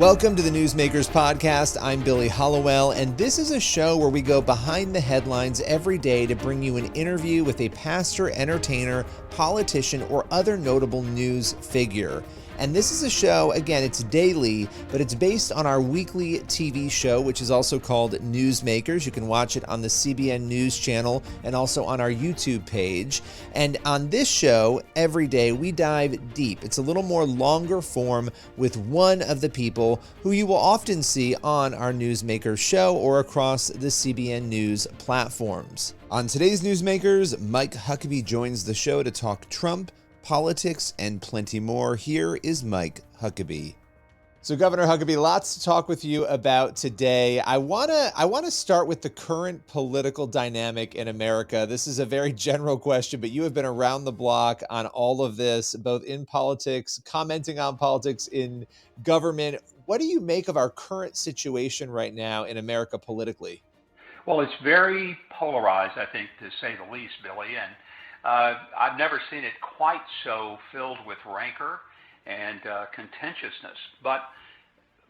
Welcome to the Newsmakers podcast. I'm Billy Hollowell, and this is a show where we go behind the headlines every day to bring you an interview with a pastor, entertainer, politician, or other notable news figure. And this is a show, again, it's daily, but it's based on our weekly TV show, which is also called Newsmakers. You can watch it on the CBN News channel and also on our YouTube page. And on this show, every day, we dive deep. It's a little more longer form with one of the people who you will often see on our Newsmakers show or across the CBN News platforms. On today's Newsmakers, Mike Huckabee joins the show to talk Trump, politics, and plenty more. Here is Mike Huckabee. So Governor Huckabee, lots to talk with you about today. I want to start with the current political dynamic in America. This is a very general question, but you have been around the block on all of this, both in politics, commenting on politics in government. What do you make of our current situation right now in America politically? Well, it's very polarized, I think, to say the least, Billy. And I've never seen it quite so filled with rancor and contentiousness. But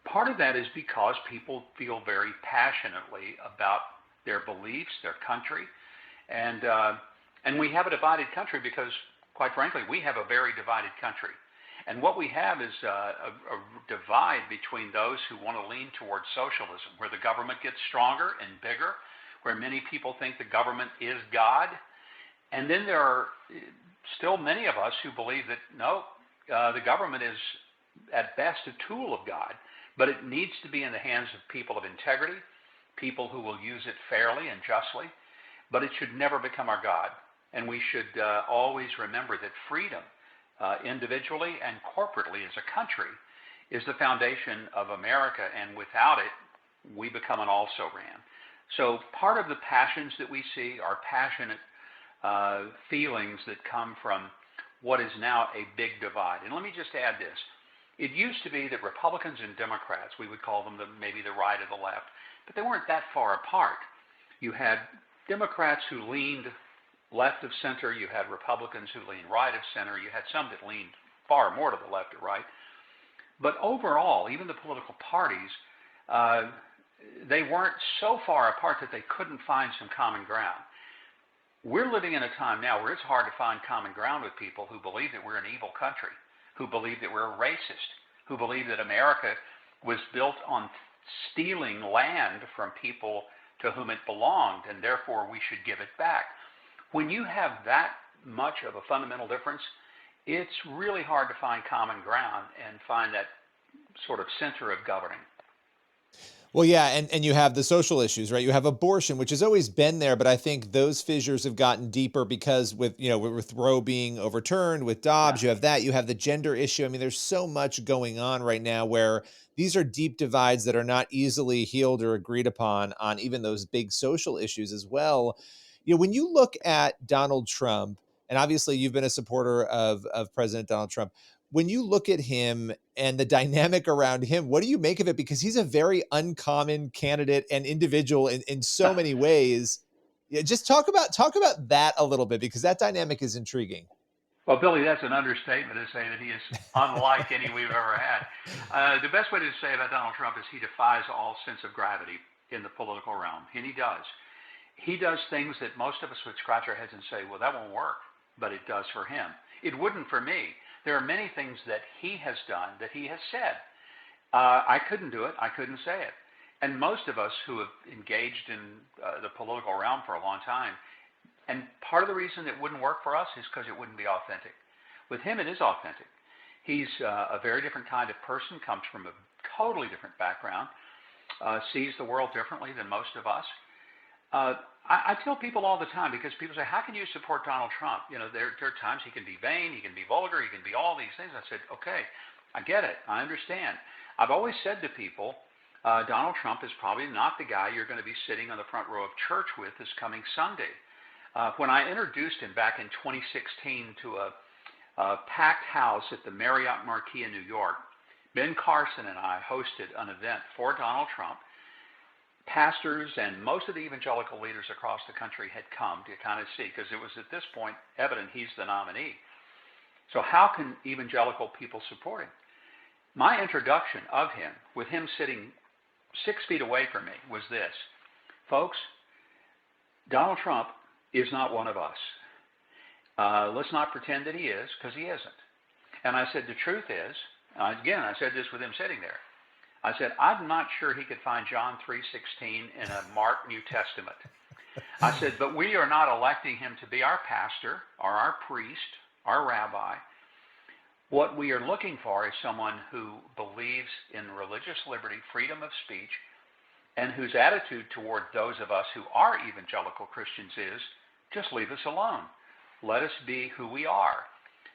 part of that is because people feel very passionately about their beliefs, their country, and we have a divided country because, quite frankly, we have a very divided country. And what we have is a divide between those who want to lean towards socialism, where the government gets stronger and bigger, where many people think the government is God. And then there are still many of us who believe that, no, the government is at best a tool of God, but it needs to be in the hands of people of integrity, people who will use it fairly and justly, but it should never become our God. And we should always remember that freedom, individually and corporately as a country, is the foundation of America, and without it, we become an also-ran. So part of the passions that we see are passionate feelings that come from what is now a big divide. And let me just add this. It used to be that Republicans and Democrats, we would call them maybe the right or the left, but they weren't that far apart. You had Democrats who leaned left of center. You had Republicans who leaned right of center. You had some that leaned far more to the left or right. But overall, even the political parties, they weren't so far apart that they couldn't find some common ground. We're living in a time now where it's hard to find common ground with people who believe that we're an evil country, who believe that we're racist, who believe that America was built on stealing land from people to whom it belonged, and therefore we should give it back. When you have that much of a fundamental difference, it's really hard to find common ground and find that sort of center of governing. Well, yeah, and you have the social issues, right? You have abortion, which has always been there, but I think those fissures have gotten deeper because with Roe being overturned, with Dobbs, Yeah. you have that, you have the gender issue. I mean, there's so much going on right now where these are deep divides that are not easily healed or agreed upon on even those big social issues as well. When you look at Donald Trump, and obviously you've been a supporter of President Donald Trump, when you look at him and the dynamic around him, what do you make of it? Because he's a very uncommon candidate and individual in so many ways. Yeah, just talk about that a little bit, because that dynamic is intriguing. Well, Billy, that's an understatement to say that he is unlike any we've ever had. The best way to say about Donald Trump is he defies all sense of gravity in the political realm, and he does. He does things that most of us would scratch our heads and say, well, that won't work, but it does for him. It wouldn't for me. There are many things that he has done, that he has said. I couldn't do it. I couldn't say it. And most of us who have engaged in the political realm for a long time, and part of the reason it wouldn't work for us is because it wouldn't be authentic. With him, it is authentic. He's a very different kind of person, comes from a totally different background, sees the world differently than most of us. I tell people all the time, because people say, how can you support Donald Trump? There are times he can be vain, he can be vulgar, he can be all these things. I said, okay, I get it. I understand. I've always said to people, Donald Trump is probably not the guy you're going to be sitting on the front row of church with this coming Sunday. When I introduced him back in 2016 to a packed house at the Marriott Marquis in New York, Ben Carson and I hosted an event for Donald Trump. Pastors and most of the evangelical leaders across the country had come to kind of see, because it was at this point evident he's the nominee. So how can evangelical people support him? My introduction of him, with him sitting 6 feet away from me, was this. Folks, Donald Trump is not one of us. Let's not pretend that he is, because he isn't. And I said, the truth is, again, I said this with him sitting there. I said, I'm not sure he could find John 3:16 in a Mark New Testament. I said, but we are not electing him to be our pastor or our priest, our rabbi. What we are looking for is someone who believes in religious liberty, freedom of speech, and whose attitude toward those of us who are evangelical Christians is, just leave us alone. Let us be who we are.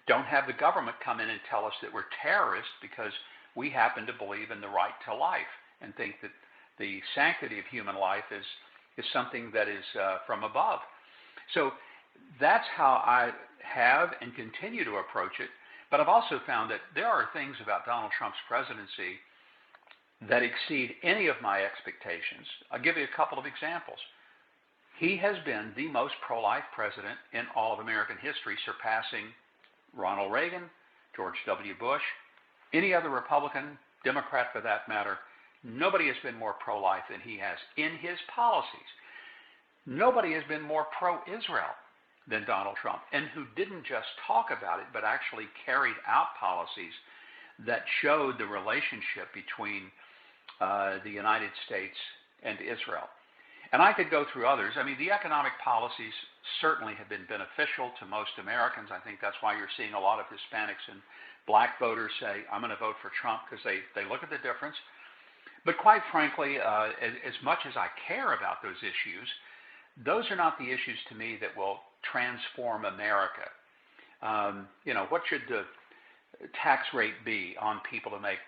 Don't have the government come in and tell us that we're terrorists because we happen to believe in the right to life and think that the sanctity of human life is something that is from above. So that's how I have and continue to approach it. But I've also found that there are things about Donald Trump's presidency that exceed any of my expectations. I'll give you a couple of examples. He has been the most pro-life president in all of American history, surpassing Ronald Reagan, George W. Bush, any other Republican, Democrat for that matter. Nobody has been more pro-life than he has in his policies. Nobody has been more pro-Israel than Donald Trump, and who didn't just talk about it, but actually carried out policies that showed the relationship between the United States and Israel. And I could go through others. I mean, the economic policies certainly have been beneficial to most Americans. I think that's why you're seeing a lot of Hispanics and black voters say, I'm going to vote for Trump, because they look at the difference. But quite frankly, as much as I care about those issues, those are not the issues to me that will transform America. What should the tax rate be on people to make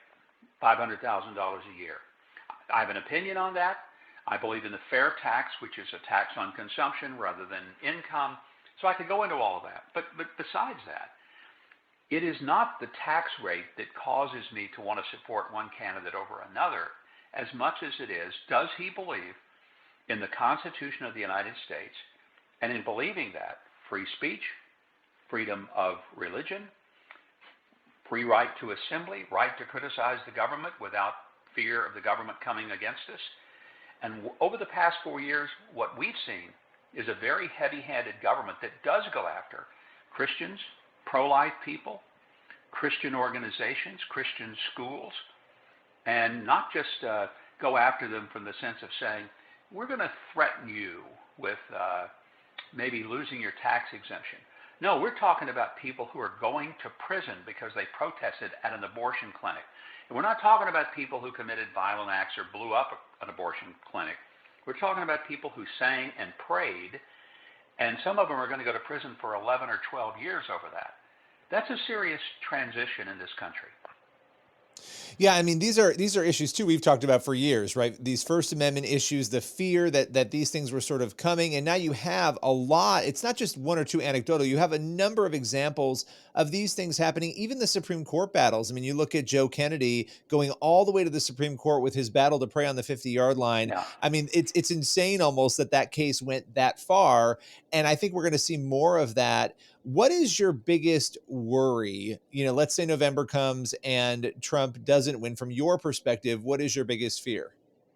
$500,000 a year? I have an opinion on that. I believe in the fair tax, which is a tax on consumption rather than income. So I could go into all of that. But besides that, it is not the tax rate that causes me to want to support one candidate over another, as much as it is, does he believe in the Constitution of the United States, and in believing that, free speech, freedom of religion, free right to assembly, right to criticize the government without fear of the government coming against us. And over the past 4 years, what we've seen is a very heavy-handed government that does go after Christians, pro-life people, Christian organizations, Christian schools, and not just go after them from the sense of saying, we're going to threaten you with maybe losing your tax exemption. No, we're talking about people who are going to prison because they protested at an abortion clinic. And we're not talking about people who committed violent acts or blew up an abortion clinic. We're talking about people who sang and prayed, and some of them are going to go to prison for 11 or 12 years over that. That's a serious transition in this country. Yeah, I mean, these are issues too we've talked about for years, right? These First Amendment issues, the fear that these things were sort of coming, and now you have a lot. It's not just one or two anecdotal. You have a number of examples of these things happening. Even the Supreme Court battles. I mean, you look at Joe Kennedy going all the way to the Supreme Court with his battle to pray on the 50-yard line. Yeah. I mean, it's insane almost that case went that far, and I think we're going to see more of that. What is your biggest worry? Let's say November comes and Trump doesn't win. From your perspective, what is your biggest fear?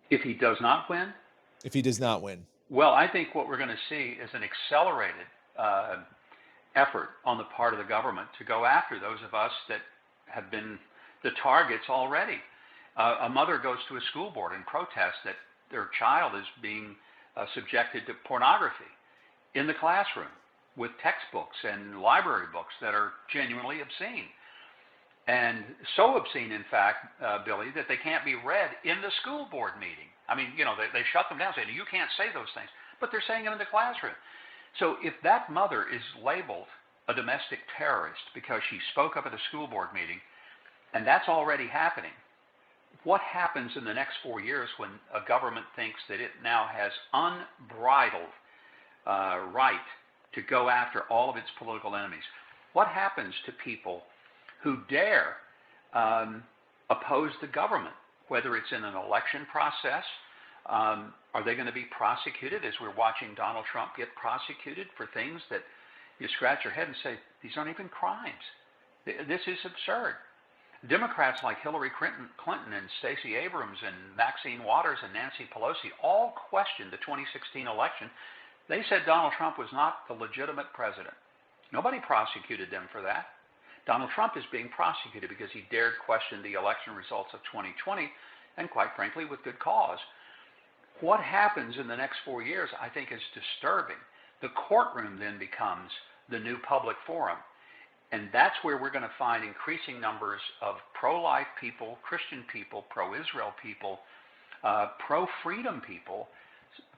If he does not win? If he does not win? Well, I think what we're going to see is an accelerated effort on the part of the government to go after those of us that have been the targets already. A mother goes to a school board and protests that their child is being subjected to pornography in the classroom, with textbooks and library books that are genuinely obscene. And so obscene, in fact, Billy, that they can't be read in the school board meeting. I mean, they shut them down, saying, you can't say those things. But they're saying them in the classroom. So if that mother is labeled a domestic terrorist because she spoke up at a school board meeting, and that's already happening, what happens in the next 4 years when a government thinks that it now has unbridled right to go after all of its political enemies? What happens to people who dare oppose the government, whether it's in an election process? Are they going to be prosecuted, as we're watching Donald Trump get prosecuted for things that you scratch your head and say, these aren't even crimes. This is absurd. Democrats like Hillary Clinton and Stacey Abrams and Maxine Waters and Nancy Pelosi all questioned the 2016 election. They said Donald Trump was not the legitimate president. Nobody prosecuted them for that. Donald Trump is being prosecuted because he dared question the election results of 2020, and quite frankly, with good cause. What happens in the next 4 years, I think, is disturbing. The courtroom then becomes the new public forum. And that's where we're going to find increasing numbers of pro-life people, Christian people, pro-Israel people, pro-freedom people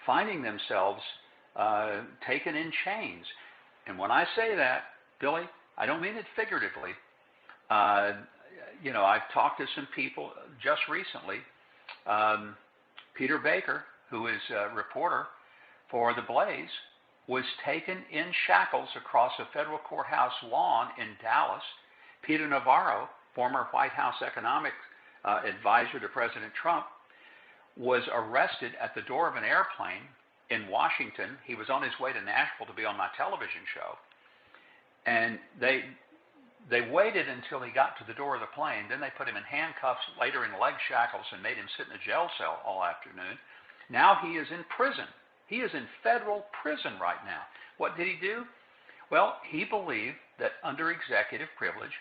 finding themselves taken in chains. And when I say that, Billy, I don't mean it figuratively. I've talked to some people just recently. Peter Baker, who is a reporter for The Blaze, was taken in shackles across a federal courthouse lawn in Dallas. Peter Navarro, former White House economic advisor to President Trump, was arrested at the door of an airplane in Washington. He was on his way to Nashville to be on my television show. And they waited until he got to the door of the plane. Then they put him in handcuffs, later in leg shackles, and made him sit in a jail cell all afternoon. Now he is in prison. He is in federal prison right now. What did he do? Well, he believed that under executive privilege,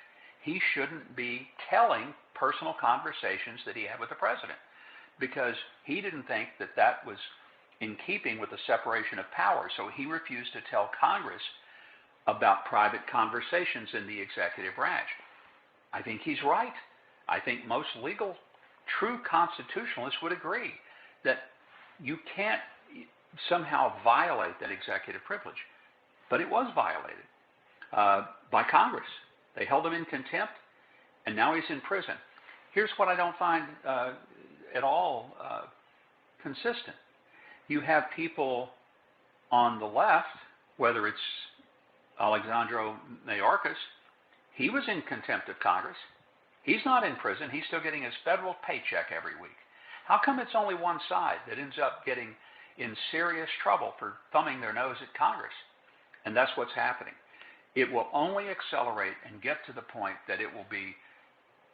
he shouldn't be telling personal conversations that he had with the president, because he didn't think that that was in keeping with the separation of powers. So he refused to tell Congress about private conversations in the executive branch. I think he's right. I think most legal, true constitutionalists would agree that you can't somehow violate that executive privilege. But it was violated by Congress. They held him in contempt, and now he's in prison. Here's what I don't find at all consistent. You have people on the left, whether it's Alexandro Mayorkas, he was in contempt of Congress. He's not in prison. He's still getting his federal paycheck every week. How come it's only one side that ends up getting in serious trouble for thumbing their nose at Congress? And that's what's happening. It will only accelerate and get to the point that it will be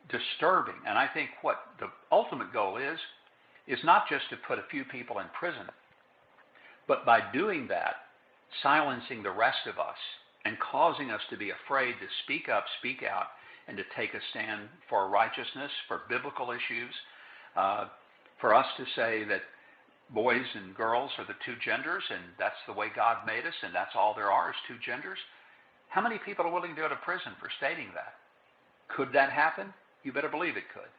disturbing. And I think what the ultimate goal is not just to put a few people in prison, but by doing that, silencing the rest of us and causing us to be afraid to speak up, speak out, and to take a stand for righteousness, for biblical issues, for us to say that boys and girls are the two genders, and that's the way God made us, and that's all there are is two genders. How many people are willing to go to prison for stating that? Could that happen? You better believe it could.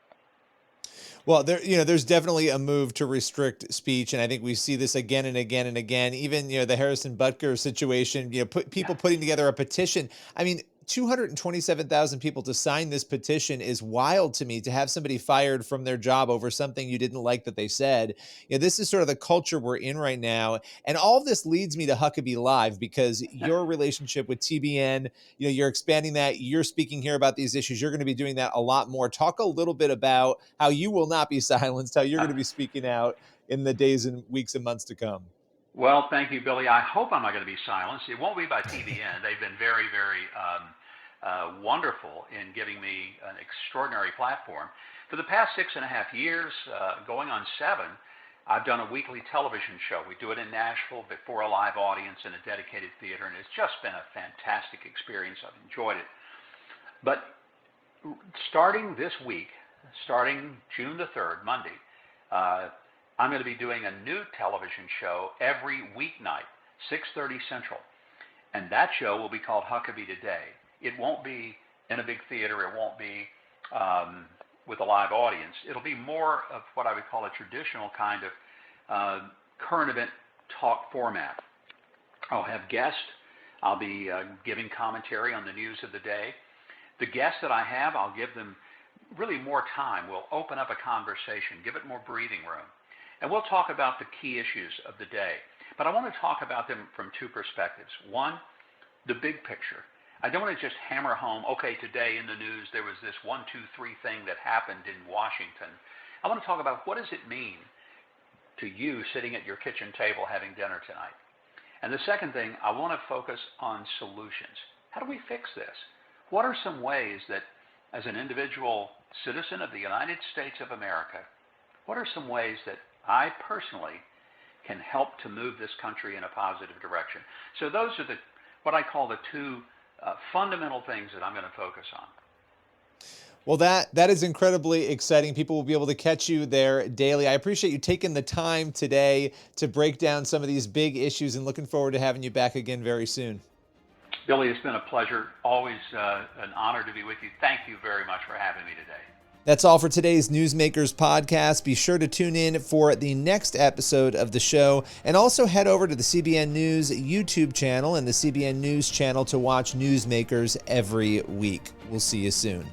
Well, there's definitely a move to restrict speech, and I think we see this again and again and again. Even, the Harrison Butker situation, people putting together a petition. I mean, 227,000 people to sign this petition is wild to me. To have somebody fired from their job over something you didn't like that they said. This is sort of the culture we're in right now. And all of this leads me to Huckabee Live, because your relationship with TBN, you're expanding that. You're speaking here about these issues. You're going to be doing that a lot more. Talk a little bit about how you will not be silenced, how you're going to be speaking out in the days and weeks and months to come. Well, thank you, Billy. I hope I'm not going to be silenced. It won't be by TBN. They've been very, very wonderful in giving me an extraordinary platform. For the past 6.5 years, going on 7, I've done a weekly television show. We do it in Nashville before a live audience in a dedicated theater, and it's just been a fantastic experience. I've enjoyed it. But starting this week, starting June the 3rd, Monday, I'm going to be doing a new television show every weeknight, 6:30 Central. And that show will be called Huckabee Today. It won't be in a big theater. It won't be with a live audience. It'll be more of what I would call a traditional kind of current event talk format. I'll have guests. I'll be giving commentary on the news of the day. The guests that I have, I'll give them really more time. We'll open up a conversation, give it more breathing room. And we'll talk about the key issues of the day. But I want to talk about them from two perspectives. One, the big picture. I don't want to just hammer home, okay, today in the news there was this 1, 2, 3 thing that happened in Washington. I want to talk about what does it mean to you sitting at your kitchen table having dinner tonight. And the second thing, I want to focus on solutions. How do we fix this? What are some ways that as an individual citizen of the United States of America, what are some ways that I personally can help to move this country in a positive direction? So those are what I call the two fundamental things that I'm going to focus on. Well, that is incredibly exciting. People will be able to catch you there daily. I appreciate you taking the time today to break down some of these big issues, and looking forward to having you back again very soon. Billy, it's been a pleasure. Always an honor to be with you. Thank you very much for having me today. That's all for today's Newsmakers podcast. Be sure to tune in for the next episode of the show, and also head over to the CBN News YouTube channel and the CBN News channel to watch Newsmakers every week. We'll see you soon.